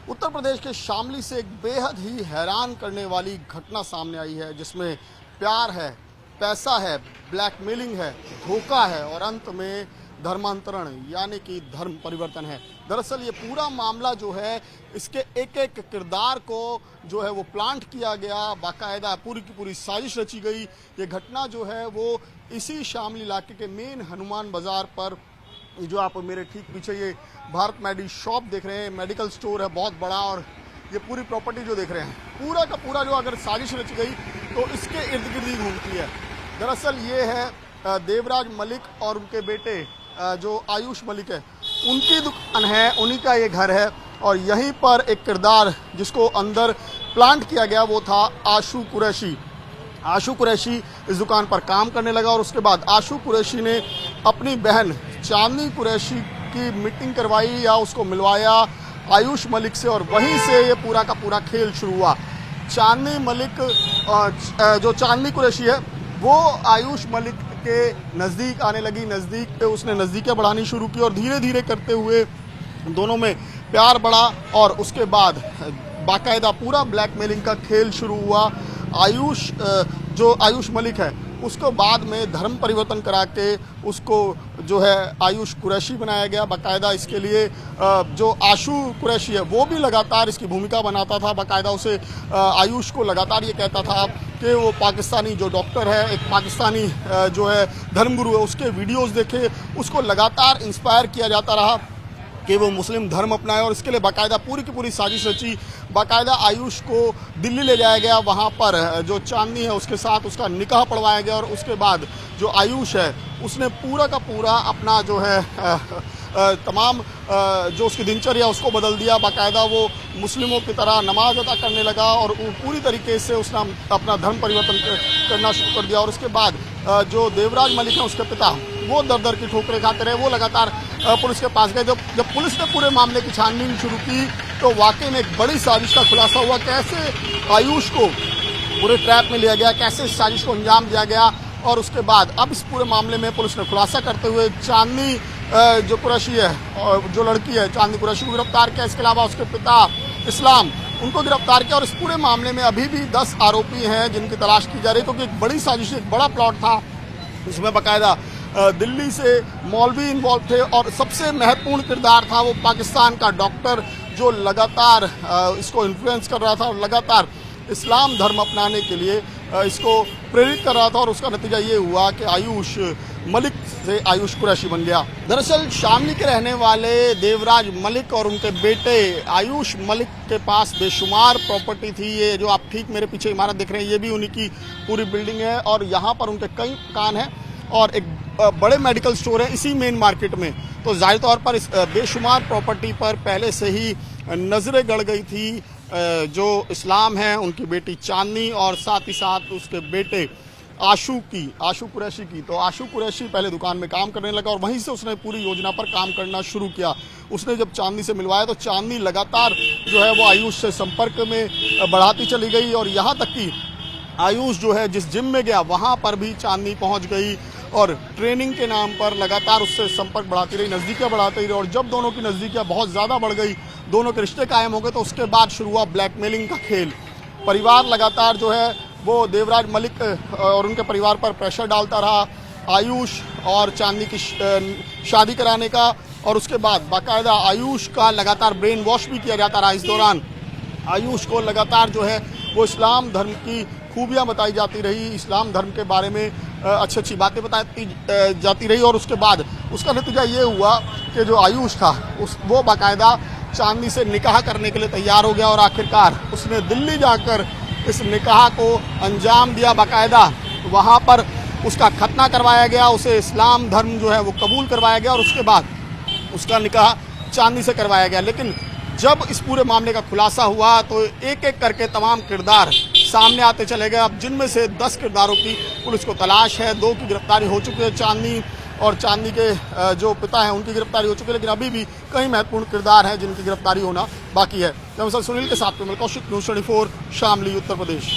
उत्तर प्रदेश के शामली से एक बेहद ही हैरान करने वाली घटना सामने आई है, जिसमें प्यार है, पैसा है, ब्लैकमेलिंग है, धोखा है और अंत में धर्मांतरण यानी कि धर्म परिवर्तन है। दरअसल ये पूरा मामला जो है, इसके एक एक किरदार को जो है वो प्लांट किया गया, बाकायदा पूरी की पूरी साजिश रची गई। ये घटना जो है वो इसी शामली इलाके के मेन हनुमान बाजार पर, जो आप मेरे ठीक पीछे ये भारत मेडी शॉप देख रहे हैं, मेडिकल स्टोर है बहुत बड़ा, और ये पूरी प्रॉपर्टी जो देख रहे हैं पूरा का पूरा जो अगर साजिश रच गई तो इसके इर्द गिर्द ही घूमती है। दरअसल ये है देवराज मलिक और उनके बेटे जो आयुष मलिक है, उनकी दुकान है, उन्हीं का ये घर है। और यहीं पर एक किरदार जिसको अंदर प्लांट किया गया वो था आशू कुरैशी। आशू कुरैशी इस दुकान पर काम करने लगा और उसके बाद आशू कुरैशी ने अपनी बहन चांदनी कुरैशी की मीटिंग करवाई या उसको मिलवाया आयुष मलिक से, और वहीं से ये पूरा का पूरा खेल शुरू हुआ। चांदनी मलिक जो चांदनी कुरैशी है वो आयुष मलिक के नज़दीक आने लगी, नज़दीक पे उसने नज़दीकियाँ बढ़ानी शुरू की और धीरे धीरे करते हुए दोनों में प्यार बढ़ा और उसके बाद बाकायदा पूरा ब्लैकमेलिंग का खेल शुरू हुआ। जो आयुष मलिक है उसको बाद में धर्म परिवर्तन करा के उसको जो है आयुष कुरैशी बनाया गया। बाकायदा इसके लिए जो आशू कुरैशी है वो भी लगातार इसकी भूमिका बनाता था। बाकायदा उसे आयुष को लगातार ये कहता था कि वो पाकिस्तानी जो डॉक्टर है, एक पाकिस्तानी जो है धर्मगुरु है, उसके वीडियोस देखे, उसको लगातार इंस्पायर किया जाता रहा कि वो मुस्लिम धर्म अपनाए, और इसके लिए बाकायदा पूरी की पूरी साजिश रची। बाकायदा आयुष को दिल्ली ले जाया गया, वहाँ पर जो चांदनी है उसके साथ उसका निकाह पढ़वाया गया, और उसके बाद जो आयुष है उसने पूरा का पूरा अपना जो है तमाम जो उसकी दिनचर्या उसको बदल दिया। बाकायदा वो मुस्लिमों की तरह नमाज अदा करने लगा और पूरी तरीके से उसने अपना धर्म परिवर्तन करना शुरू कर दिया। और उसके बाद जो देवराज मलिक है उसके पिता, वो दर दर की ठोकरें खाते रहे, वो लगातार पुलिस के पास गए। जब पुलिस ने पूरे मामले की छानबीन शुरू की तो वाकई में एक बड़ी साजिश का खुलासा हुआ। कैसे आयुष को पूरे ट्रैप में लिया गया, कैसे इस साजिश को अंजाम दिया गया, और उसके बाद अब इस पूरे मामले में पुलिस ने खुलासा करते हुए चांदनी जो कुरैशी है और जो लड़की है चांदनी कुरैशी को गिरफ्तार किया। इसके अलावा उसके पिता इस्लाम, उनको गिरफ्तार किया। और इस पूरे मामले में अभी भी 10 आरोपी हैं जिनकी तलाश की जा रही है, क्योंकि एक बड़ी साजिश, एक बड़ा प्लॉट था। इसमें बाकायदा दिल्ली से मौलवी इन्वॉल्व थे और सबसे महत्वपूर्ण किरदार था वो पाकिस्तान का डॉक्टर, जो लगातार इसको इन्फ्लुएंस कर रहा था और लगातार इस्लाम धर्म अपनाने के लिए इसको प्रेरित कर रहा था। और उसका नतीजा ये हुआ कि आयुष मलिक से आयुष कुरैशी बन गया। दरअसल शामली के रहने वाले देवराज मलिक और उनके बेटे आयुष मलिक के पास बेशुमार प्रॉपर्टी थी। ये जो आप ठीक मेरे पीछे इमारत देख रहे हैं, ये भी उन्हीं की पूरी बिल्डिंग है, और यहाँ पर उनके कई मकान हैं और एक बड़े मेडिकल स्टोर है इसी मेन मार्केट में। तो जाहिर तौर पर इस बेशुमार प्रॉपर्टी पर पहले से ही नज़रें गड़ गई थी जो इस्लाम है, उनकी बेटी चांदनी और साथ ही साथ उसके बेटे आशू कुरैशी की। तो आशू कुरैशी पहले दुकान में काम करने लगा और वहीं से उसने पूरी योजना पर काम करना शुरू किया। उसने जब चांदनी से मिलवाया तो चांदनी लगातार जो है वो आयुष से संपर्क में बढ़ाती चली गई, और यहाँ तक कि आयुष जो है जिस जिम में गया वहाँ पर भी चांदनी पहुँच गई और ट्रेनिंग के नाम पर लगातार उससे संपर्क बढ़ाती रही, नज़दीकियाँ बढ़ाती रही। और जब दोनों की नज़दीकियाँ बहुत ज़्यादा बढ़ गई, दोनों के रिश्ते कायम हो गए, तो उसके बाद शुरू हुआ ब्लैकमेलिंग का खेल। परिवार लगातार जो है वो देवराज मलिक और उनके परिवार पर प्रेशर डालता रहा आयुष और चांदनी की शादी कराने का, और उसके बाद बाकायदा आयुष का लगातार ब्रेन वॉश भी किया जाता रहा। इस दौरान आयुष को लगातार जो है वो इस्लाम धर्म की खूबियाँ बताई जाती रही, इस्लाम धर्म के बारे में अच्छी अच्छी बातें बताई जाती रही। और उसके बाद उसका नतीजा ये हुआ कि जो आयुष था वो बाकायदा चांदनी से निकाह करने के लिए तैयार हो गया, और आखिरकार उसने दिल्ली जाकर इस निकाह को अंजाम दिया। बाकायदा वहाँ पर उसका खतना करवाया गया, उसे इस्लाम धर्म जो है वो कबूल करवाया गया, और उसके बाद उसका निकाह चांदनी से करवाया गया। लेकिन जब इस पूरे मामले का खुलासा हुआ तो एक एक करके तमाम किरदार सामने आते चले गए। अब जिनमें से 10 किरदारों की पुलिस को तलाश है, 2 की गिरफ्तारी हो चुकी है, चांदनी और चांदनी के जो पिता हैं उनकी गिरफ्तारी हो चुकी है, लेकिन अभी भी कई महत्वपूर्ण किरदार हैं जिनकी गिरफ्तारी होना बाकी है। सुनील के साथ में कौशिक, न्यूज़ 24 शामली, उत्तर प्रदेश।